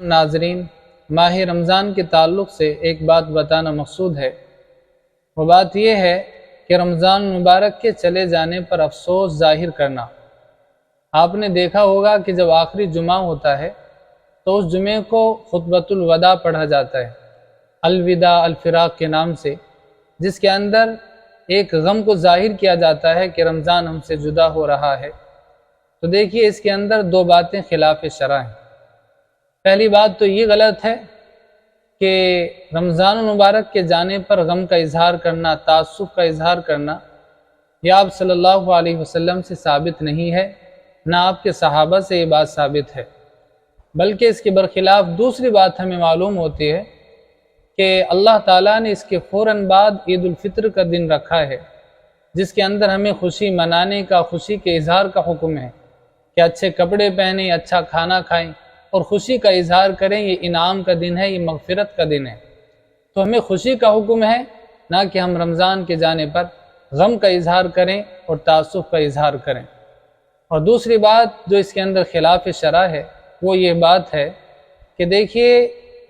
ناظرین، ماہ رمضان کے تعلق سے ایک بات بتانا مقصود ہے۔ وہ بات یہ ہے کہ رمضان مبارک کے چلے جانے پر افسوس ظاہر کرنا۔ آپ نے دیکھا ہوگا کہ جب آخری جمعہ ہوتا ہے تو اس جمعے کو خطبۃ الوداع پڑھا جاتا ہے، الوداع الفراق کے نام سے، جس کے اندر ایک غم کو ظاہر کیا جاتا ہے کہ رمضان ہم سے جدا ہو رہا ہے۔ تو دیکھیے، اس کے اندر دو باتیں خلاف شرع ہیں۔ پہلی بات تو یہ غلط ہے کہ رمضان المبارک کے جانے پر غم کا اظہار کرنا، تعصب کا اظہار کرنا، یہ آپ صلی اللہ علیہ وسلم سے ثابت نہیں ہے، نہ آپ کے صحابہ سے یہ بات ثابت ہے۔ بلکہ اس کے برخلاف دوسری بات ہمیں معلوم ہوتی ہے کہ اللہ تعالیٰ نے اس کے فوراً بعد عید الفطر کا دن رکھا ہے، جس کے اندر ہمیں خوشی منانے کا، خوشی کے اظہار کا حکم ہے کہ اچھے کپڑے پہنیں، اچھا کھانا کھائیں اور خوشی کا اظہار کریں۔ یہ انعام کا دن ہے، یہ مغفرت کا دن ہے۔ تو ہمیں خوشی کا حکم ہے، نہ کہ ہم رمضان کے جانے پر غم کا اظہار کریں اور تعصب کا اظہار کریں۔ اور دوسری بات جو اس کے اندر خلاف شرع ہے وہ یہ بات ہے کہ دیکھیے،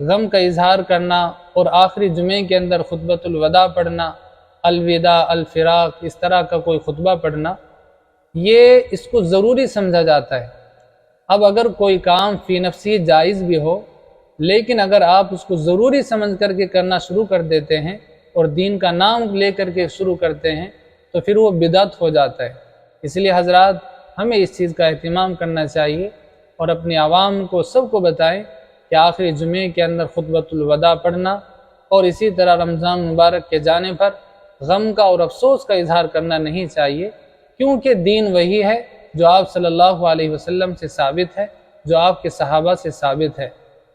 غم کا اظہار کرنا اور آخری جمعے کے اندر خطبۃ الوداع پڑھنا، الوداع الفراق، اس طرح کا کوئی خطبہ پڑھنا، یہ اس کو ضروری سمجھا جاتا ہے۔ اب اگر کوئی کام فی نفسی جائز بھی ہو، لیکن اگر آپ اس کو ضروری سمجھ کر کے کرنا شروع کر دیتے ہیں اور دین کا نام لے کر کے شروع کرتے ہیں تو پھر وہ بدعت ہو جاتا ہے۔ اس لیے حضرات، ہمیں اس چیز کا اہتمام کرنا چاہیے اور اپنے عوام کو، سب کو بتائیں کہ آخری جمعے کے اندر خطبۃ الوداع پڑھنا اور اسی طرح رمضان مبارک کے جانے پر غم کا اور افسوس کا اظہار کرنا نہیں چاہیے، کیونکہ دین وہی ہے جو آپ صلی اللہ علیہ وسلم سے ثابت ہے، جو آپ کے صحابہ سے ثابت ہے۔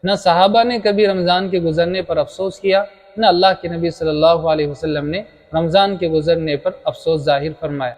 نہ صحابہ نے کبھی رمضان کے گزرنے پر افسوس کیا، نہ اللہ کے نبی صلی اللہ علیہ وسلم نے رمضان کے گزرنے پر افسوس ظاہر فرمایا۔